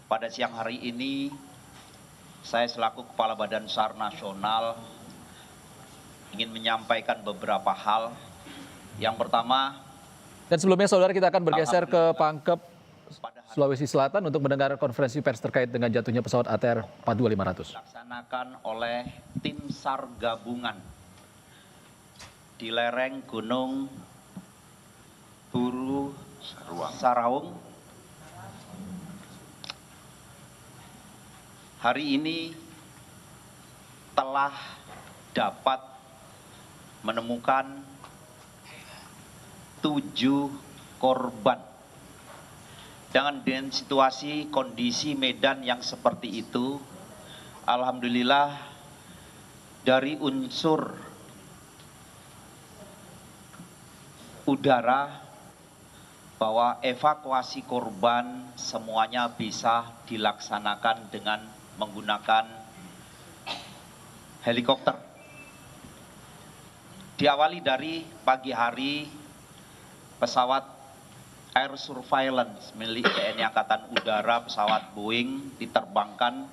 pada siang hari ini saya selaku Kepala Badan SAR Nasional ingin menyampaikan beberapa hal. Yang pertama, dan sebelumnya saudara kita akan bergeser ke Pangkep, Sulawesi Selatan untuk mendengar konferensi pers terkait dengan jatuhnya pesawat ATR 42500. Dilaksanakan oleh tim SAR gabungan di lereng Gunung Buru Saraung. Hari ini telah dapat menemukan 7 korban. Dengan situasi kondisi medan yang seperti itu, alhamdulillah dari unsur udara bahwa evakuasi korban semuanya bisa dilaksanakan dengan menggunakan helikopter. Diawali dari pagi hari, pesawat air surveillance milik TNI Angkatan Udara, pesawat Boeing diterbangkan,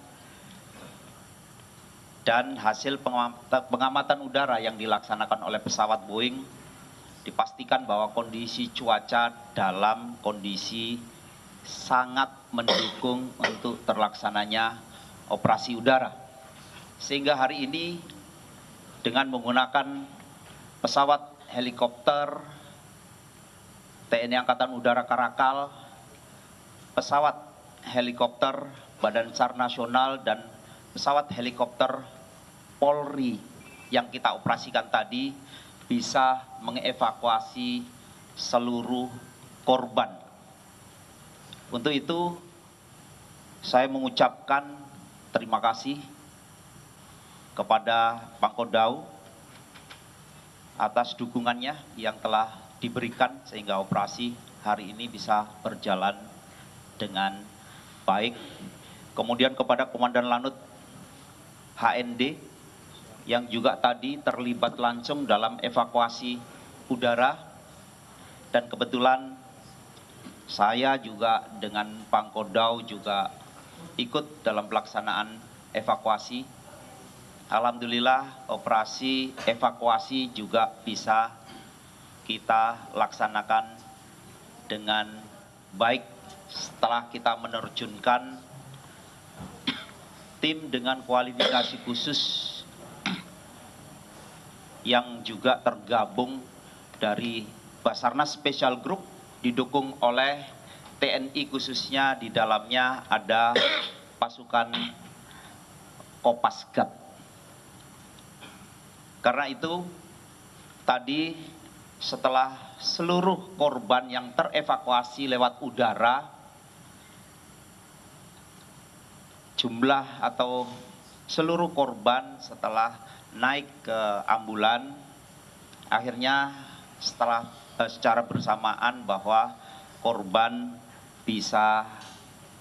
dan hasil pengamatan udara yang dilaksanakan oleh pesawat Boeing dipastikan bahwa kondisi cuaca dalam kondisi sangat mendukung untuk terlaksananya operasi udara. Sehingga hari ini dengan menggunakan pesawat helikopter TNI Angkatan Udara Karakal, pesawat helikopter Badan SAR Nasional, dan pesawat helikopter Polri yang kita operasikan tadi bisa mengevakuasi seluruh korban. Untuk itu saya mengucapkan terima kasih kepada Pangkodam atas dukungannya yang telah diberikan sehingga operasi hari ini bisa berjalan dengan baik. Kemudian kepada Komandan Lanut HND yang juga tadi terlibat langsung dalam evakuasi udara, dan kebetulan saya juga dengan Pangkodam juga ikut dalam pelaksanaan evakuasi. Alhamdulillah operasi evakuasi juga bisa kita laksanakan dengan baik setelah kita menerjunkan tim dengan kualifikasi khusus yang juga tergabung dari Basarnas Special Group didukung oleh TNI, khususnya di dalamnya ada pasukan Kopasgat. Karena itu tadi setelah seluruh korban yang terevakuasi lewat udara, jumlah atau seluruh korban setelah naik ke ambulan, akhirnya secara bersamaan bahwa korban bisa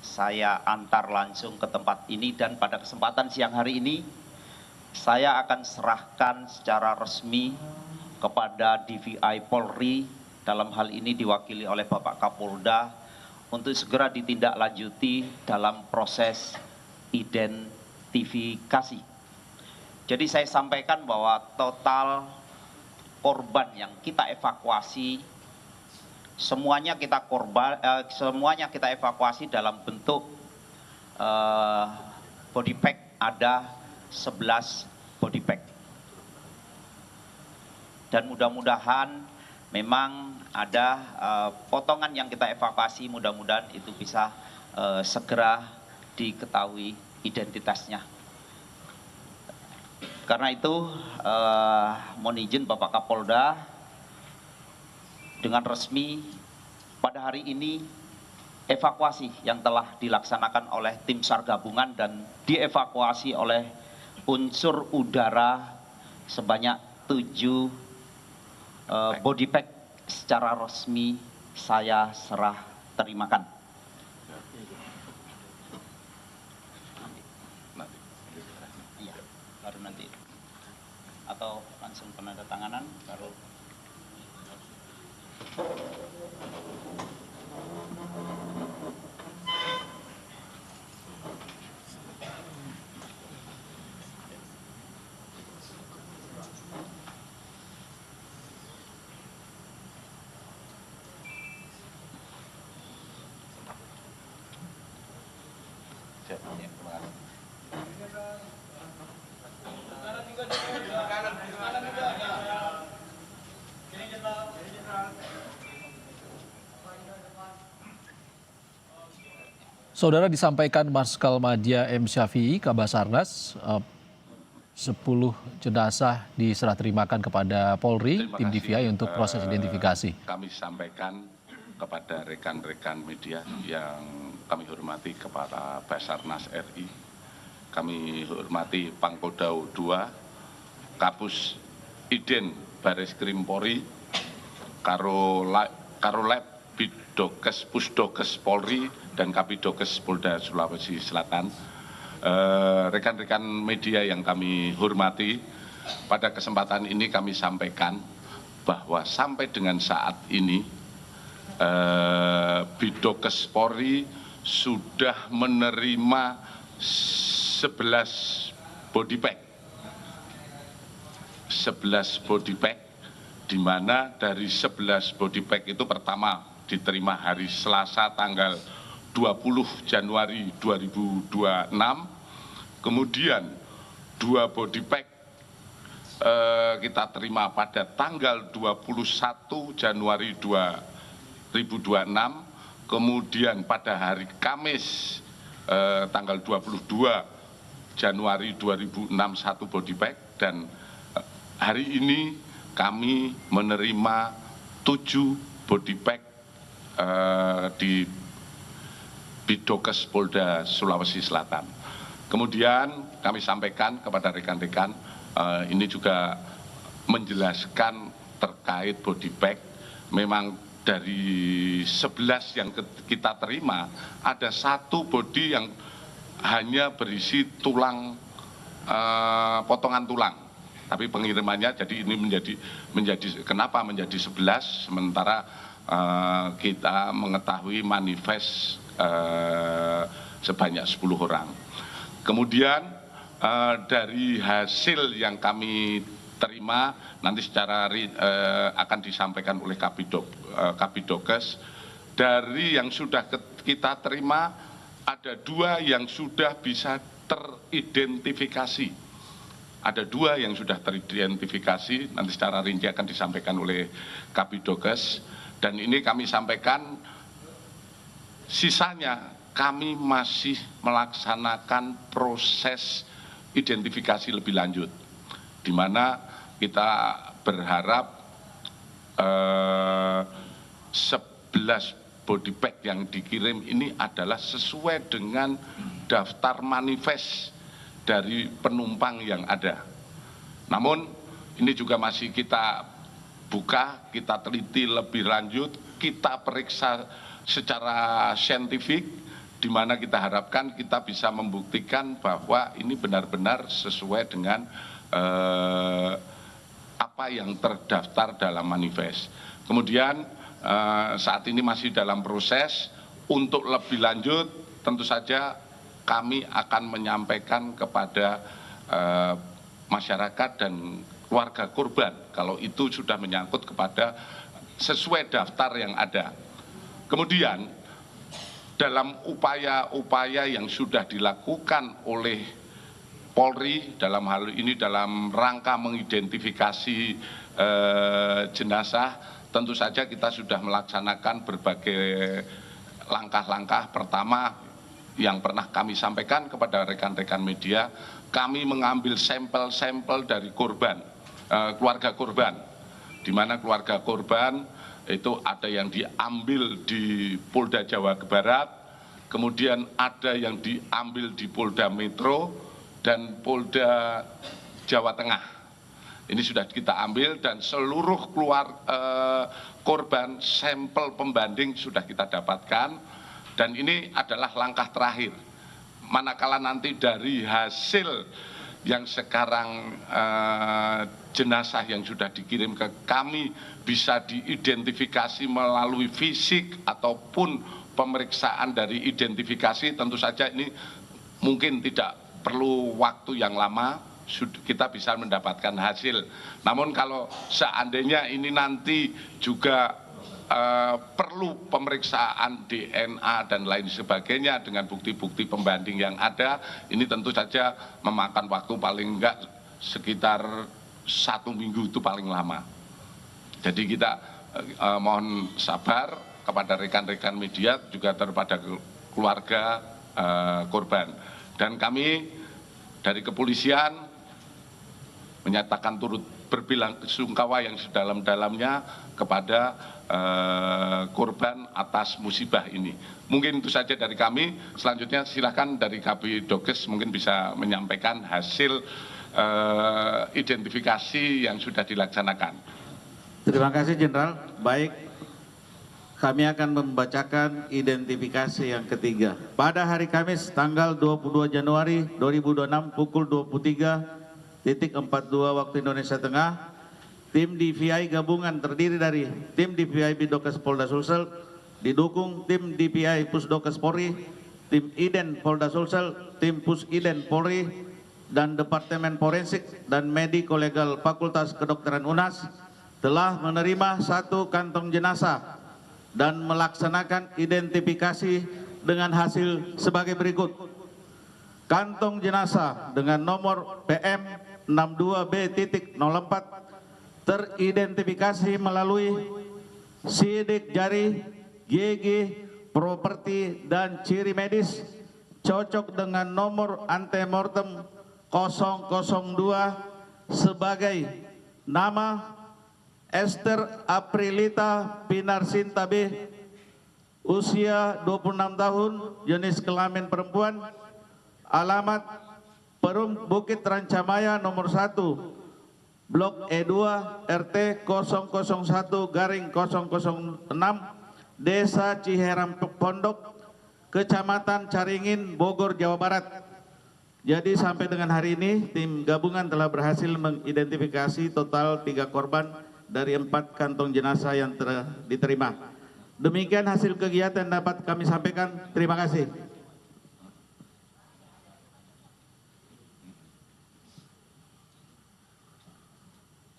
saya antar langsung ke tempat ini, dan pada kesempatan siang hari ini saya akan serahkan secara resmi kepada DVI Polri, dalam hal ini diwakili oleh Bapak Kapolda, untuk segera ditindaklanjuti dalam proses identifikasi. Jadi saya sampaikan bahwa total korban yang kita evakuasi semuanya kita evakuasi dalam bentuk body pack, ada 11 body pack. Dan mudah-mudahan memang ada potongan yang kita evakuasi, mudah-mudahan itu bisa segera diketahui identitasnya. Karena itu mohon izin Bapak Kapolda, dengan resmi pada hari ini evakuasi yang telah dilaksanakan oleh tim SAR gabungan dan dievakuasi oleh unsur udara sebanyak 7 body pack secara resmi saya serah terimakan. Iya, baru nanti atau langsung penandatanganan baru. Saudara, disampaikan Marskal Madya M. Syafi'i, Kabasarnas, 10 jenazah diserah terimakan kepada Polri, tim DVI untuk proses identifikasi. Kami sampaikan kepada rekan-rekan media yang kami hormati, kepada Basarnas RI, kami hormati Pangkodam 2, Kapus Iden Baris Krim Polri, Karolab Bidokes Pusdokes Polri, dan Kapidokes Polda Sulawesi Selatan. Rekan-rekan media yang kami hormati, pada kesempatan ini kami sampaikan bahwa sampai dengan saat ini Bidokes Polri sudah menerima 11 body bag. 11 body bag, di mana dari 11 body bag itu pertama diterima hari Selasa tanggal 20 Januari 2026, kemudian 2 body bag kita terima pada tanggal 21 Januari 2026, kemudian pada hari Kamis tanggal 22 Januari 2006 1 body bag, dan hari ini kami menerima 7 body bag di Bidokes Polda Sulawesi Selatan. Kemudian kami sampaikan kepada rekan-rekan, ini juga menjelaskan terkait body bag. Memang dari 11 yang kita terima, ada 1 body yang hanya berisi tulang, potongan tulang. Tapi pengirimannya, jadi ini menjadi kenapa menjadi 11, sementara kita mengetahui manifest sebanyak 10 orang. Kemudian dari hasil yang kami terima nanti secara akan disampaikan oleh Kapidokes. Dari yang sudah kita terima, ada 2 yang sudah bisa teridentifikasi. Ada 2 yang sudah teridentifikasi, nanti secara rinci akan disampaikan oleh Kapidokes. Dan ini kami sampaikan, sisanya kami masih melaksanakan proses identifikasi lebih lanjut, di mana kita berharap 11 body bag yang dikirim ini adalah sesuai dengan daftar manifest dari penumpang yang ada. Namun ini juga masih kita buka, kita teliti lebih lanjut, kita periksa secara saintifik, di mana kita harapkan kita bisa membuktikan bahwa ini benar-benar sesuai dengan apa yang terdaftar dalam manifest. Kemudian saat ini masih dalam proses. Untuk lebih lanjut tentu saja kami akan menyampaikan kepada masyarakat dan keluarga korban kalau itu sudah menyangkut kepada sesuai daftar yang ada. Kemudian dalam upaya-upaya yang sudah dilakukan oleh Polri dalam hal ini dalam rangka mengidentifikasi jenazah, tentu saja kita sudah melaksanakan berbagai langkah-langkah. Pertama, yang pernah kami sampaikan kepada rekan-rekan media, kami mengambil sampel-sampel dari korban, keluarga korban, di mana keluarga korban itu ada yang diambil di Polda Jawa Barat, kemudian ada yang diambil di Polda Metro dan Polda Jawa Tengah. Ini sudah kita ambil dan seluruh korban sampel pembanding sudah kita dapatkan, dan ini adalah langkah terakhir. Manakala nanti dari hasil yang sekarang jenazah yang sudah dikirim ke kami bisa diidentifikasi melalui fisik ataupun pemeriksaan dari identifikasi, tentu saja ini mungkin tidak perlu waktu yang lama, kita bisa mendapatkan hasil. Namun kalau seandainya ini nanti juga perlu pemeriksaan DNA dan lain sebagainya dengan bukti-bukti pembanding yang ada, ini tentu saja memakan waktu paling enggak sekitar 1 minggu itu paling lama. Jadi kita mohon sabar kepada rekan-rekan media juga kepada keluarga korban. Dan kami dari kepolisian menyatakan turut berbelasungkawa yang sedalam-dalamnya kepada korban atas musibah ini. Mungkin itu saja dari kami. Selanjutnya silakan dari Kabidokes mungkin bisa menyampaikan hasil identifikasi yang sudah dilaksanakan. Terima kasih Jenderal. Baik, kami akan membacakan identifikasi yang ketiga. Pada hari Kamis tanggal 22 Januari 2026 pukul 23.42 waktu Indonesia Tengah, tim DVI gabungan terdiri dari tim DVI Bidokes Polda Sulsel, didukung tim DVI Pusdokes Polri, tim IDEN Polda Sulsel, tim Pusiden Polri, dan Departemen Forensik dan Mediko Legal Fakultas Kedokteran UNAS telah menerima 1 kantong jenazah dan melaksanakan identifikasi dengan hasil sebagai berikut. Kantong jenazah dengan nomor PM 62B.04 teridentifikasi melalui sidik jari, gigi, properti, dan ciri medis cocok dengan nomor antemortem 002 sebagai nama Esther Aprilita Pinarsinta B, usia 26 tahun, jenis kelamin perempuan, alamat Perum Bukit Rancamaya nomor 1, Blok E2 RT 001/006, Desa Ciherang Pondok, Kecamatan Caringin, Bogor, Jawa Barat. Jadi sampai dengan hari ini tim gabungan telah berhasil mengidentifikasi total 3 korban dari 4 kantong jenazah yang telah diterima. Demikian hasil kegiatan dapat kami sampaikan. Terima kasih.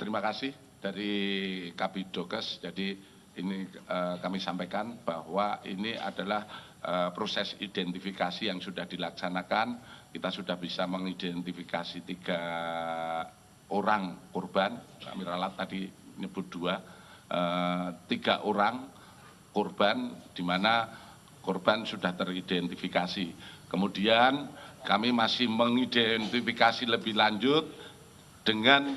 Terima kasih dari Kabidokes. Jadi ini kami sampaikan bahwa ini adalah proses identifikasi yang sudah dilaksanakan. Kita sudah bisa mengidentifikasi 3 orang korban. Kami ralat tadi menyebut 2, 3 orang korban di mana korban sudah teridentifikasi. Kemudian kami masih mengidentifikasi lebih lanjut dengan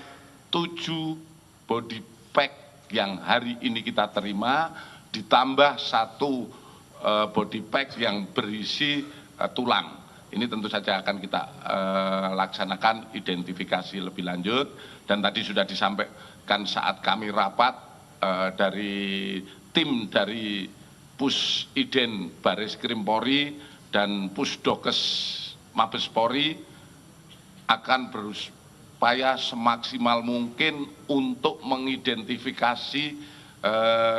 7 body pack yang hari ini kita terima, ditambah 1 body pack yang berisi tulang. Ini tentu saja akan kita laksanakan identifikasi lebih lanjut. Dan tadi sudah disampaikan saat kami rapat dari tim dari Pusiden Baris Krim Polri dan Pusdokes Mabes Polri akan berupaya semaksimal mungkin untuk mengidentifikasi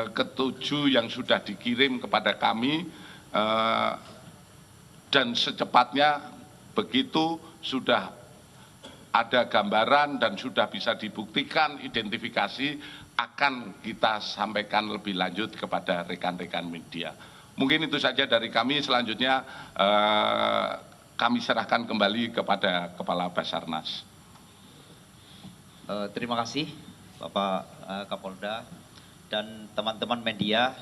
ke-7 yang sudah dikirim kepada kami, dan secepatnya begitu sudah ada gambaran dan sudah bisa dibuktikan identifikasi akan kita sampaikan lebih lanjut kepada rekan-rekan media. Mungkin itu saja dari kami. Selanjutnya kami serahkan kembali kepada Kepala Basarnas. Terima kasih Bapak Kapolda dan teman-teman media.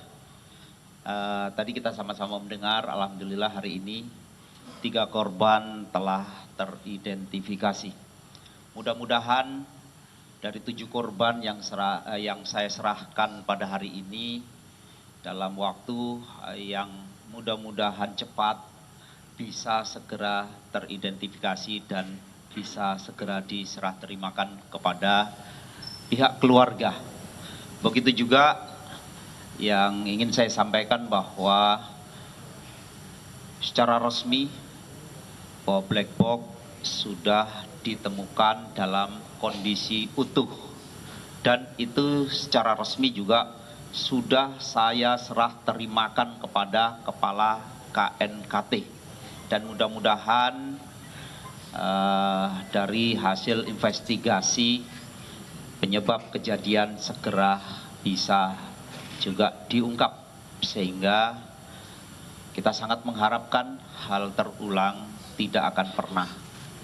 Tadi kita sama-sama mendengar, alhamdulillah hari ini 3 korban telah teridentifikasi. Mudah-mudahan dari 7 korban yang saya serahkan pada hari ini dalam waktu yang mudah-mudahan cepat bisa segera teridentifikasi dan bisa segera diserah terimakan kepada pihak keluarga. Begitu juga yang ingin saya sampaikan bahwa secara resmi bahwa black box sudah ditemukan dalam kondisi utuh dan itu secara resmi juga sudah saya serah terimakan kepada Kepala KNKT dan mudah-mudahan dari hasil investigasi penyebab kejadian segera bisa juga diungkap, sehingga kita sangat mengharapkan hal terulang tidak akan pernah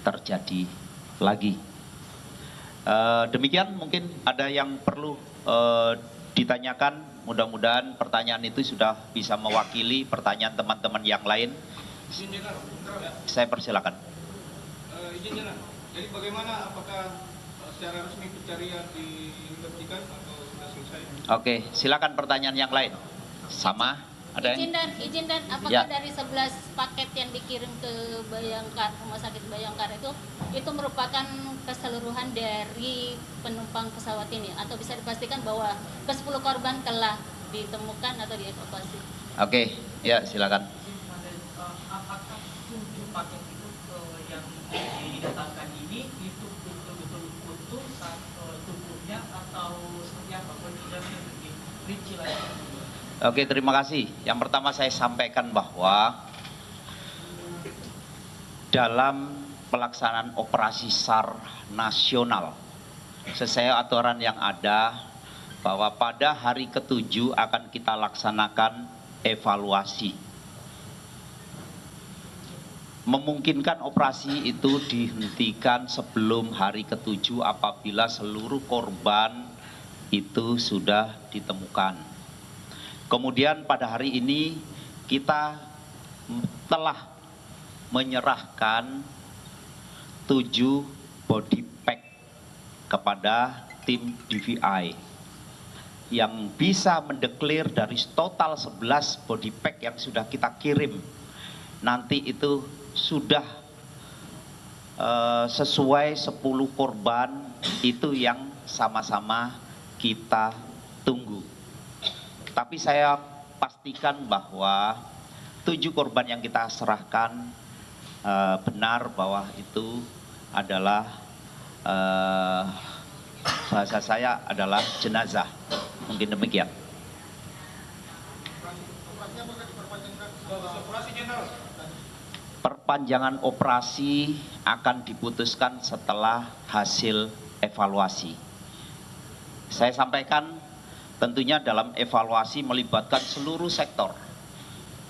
terjadi lagi. Demikian, mungkin ada yang perlu ditanyakan. Mudah-mudahan pertanyaan itu sudah bisa mewakili pertanyaan teman-teman yang lain. Saya persilakan. Izin jalan. Jadi bagaimana, apakah secara resmi pencarian dihentikan atau sudah selesai? Oke, silakan pertanyaan yang lain. Sama? Ada yang? Izin dan apakah Ya. dari 11 paket yang dikirim ke Bayangkara, Rumah Sakit Bayangkara itu merupakan keseluruhan dari penumpang pesawat ini, atau bisa dipastikan bahwa ke-10 korban telah ditemukan atau dievakuasi? Oke, ya silakan. Apakah 7 paket itu yang didatangkan ini itu betul-betul utuh tubuhnya atau seperti apa? Penjelasan lebih rinci lagi. Oke, terima kasih. Yang pertama saya sampaikan bahwa dalam pelaksanaan operasi SAR nasional, sesuai aturan yang ada, bahwa pada hari ke-7 akan kita laksanakan evaluasi. Memungkinkan operasi itu dihentikan sebelum hari ke-7 apabila seluruh korban itu sudah ditemukan. Kemudian pada hari ini kita telah menyerahkan 7 body pack kepada tim DVI yang bisa mendeklir dari total 11 body pack yang sudah kita kirim. Nanti itu sudah sesuai 10 korban itu yang sama-sama kita tunggu. Tapi saya pastikan bahwa 7 korban yang kita serahkan benar bahwa itu adalah bahasa saya adalah jenazah. Mungkin demikian. Perpanjangan operasi akan diputuskan setelah hasil evaluasi. Saya sampaikan tentunya dalam evaluasi melibatkan seluruh sektor.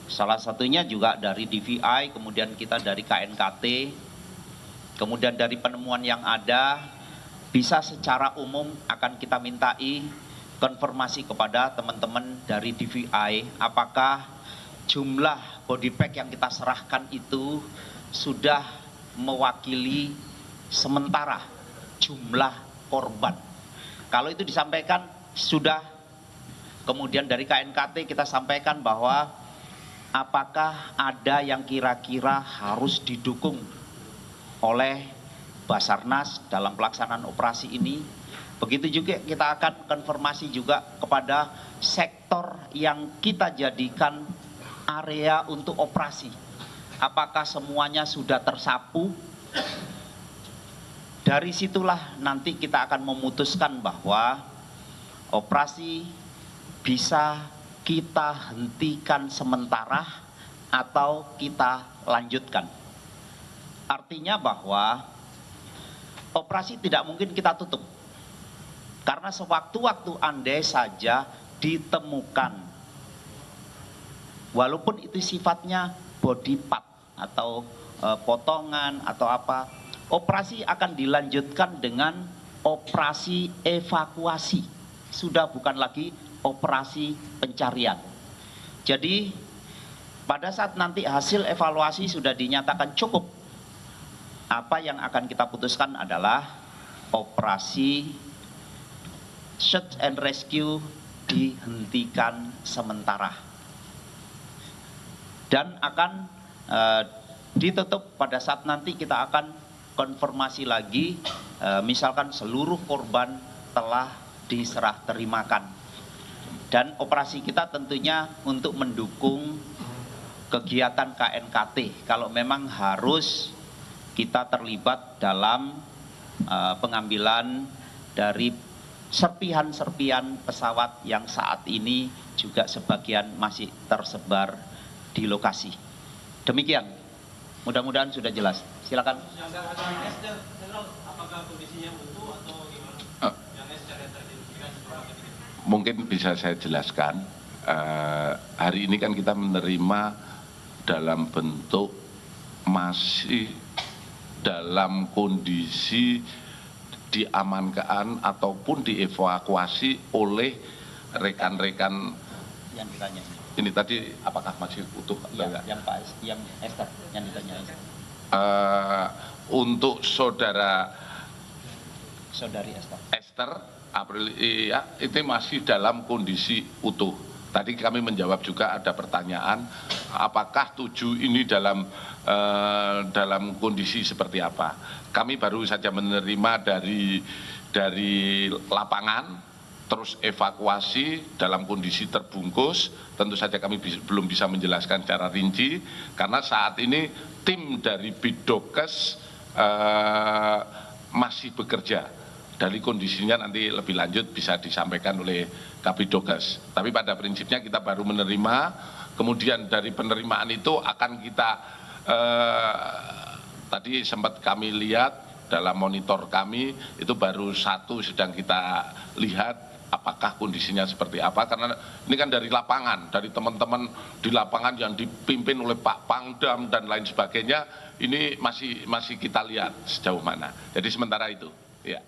Salah satunya juga dari DVI, kemudian kita dari KNKT, kemudian dari penemuan yang ada, bisa secara umum akan kita mintai konfirmasi kepada teman-teman dari DVI, apakah jumlah body pack yang kita serahkan itu sudah mewakili sementara jumlah korban. Kalau itu disampaikan sudah. Kemudian dari KNKT kita sampaikan bahwa apakah ada yang kira-kira harus didukung oleh Basarnas dalam pelaksanaan operasi ini. Begitu juga kita akan konfirmasi juga kepada sektor yang kita jadikan area untuk operasi. Apakah semuanya sudah tersapu? Dari situlah nanti kita akan memutuskan bahwa operasi bisa kita hentikan sementara atau kita lanjutkan. Artinya bahwa operasi tidak mungkin kita tutup. Karena sewaktu-waktu andai saja ditemukan, walaupun itu sifatnya body part atau potongan atau apa, operasi akan dilanjutkan dengan operasi evakuasi. Sudah bukan lagi operasi pencarian. Jadi pada saat nanti hasil evaluasi sudah dinyatakan cukup, apa yang akan kita putuskan adalah operasi search and rescue dihentikan sementara dan akan ditutup pada saat nanti kita akan konfirmasi lagi, misalkan seluruh korban telah diserah terimakan. Dan operasi kita tentunya untuk mendukung kegiatan KNKT. Kalau memang harus kita terlibat dalam pengambilan dari serpihan-serpihan pesawat yang saat ini juga sebagian masih tersebar di lokasi. Demikian, mudah-mudahan sudah jelas. Silakan. Yang apakah kondisinya utuh atau gimana? Yang secara teridentifikasi. mungkin bisa saya jelaskan. Hari ini kan kita menerima dalam bentuk masih dalam kondisi diamankan ataupun dievakuasi oleh rekan-rekan. Yang ditanya Ini tadi apakah masih utuh atau enggak? yang Pak yang Esther yang ditanya Untuk saudari Esther. Esther Aprilia itu masih dalam kondisi utuh. Tadi kami menjawab juga ada pertanyaan apakah 7 ini dalam kondisi seperti apa. Kami baru saja menerima dari lapangan, terus evakuasi dalam kondisi terbungkus. Tentu saja kami belum bisa menjelaskan secara rinci karena saat ini tim dari Bidokes masih bekerja. Dari kondisinya nanti lebih lanjut bisa disampaikan oleh Kabidokes. Tapi pada prinsipnya kita baru menerima, kemudian dari penerimaan itu akan kita tadi sempat kami lihat dalam monitor kami itu baru 1 sedang kita lihat apakah kondisinya seperti apa, karena ini kan dari lapangan, dari teman-teman di lapangan yang dipimpin oleh Pak Pangdam dan lain sebagainya, ini masih kita lihat sejauh mana. Jadi sementara itu, ya.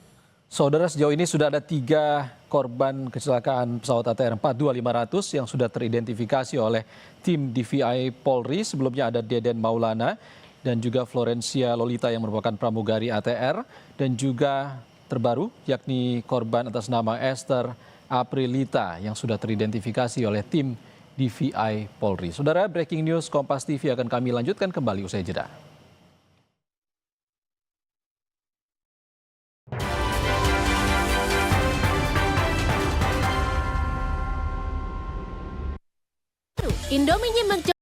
Saudara, sejauh ini sudah ada 3 korban kecelakaan pesawat ATR 42500 yang sudah teridentifikasi oleh tim DVI Polri. Sebelumnya ada Deden Maulana dan juga Florencia Lolita yang merupakan pramugari ATR, dan juga terbaru yakni korban atas nama Esther Aprilita yang sudah teridentifikasi oleh tim DVI Polri. Saudara, breaking news Kompas TV akan kami lanjutkan kembali usai jeda. Indomie nyimak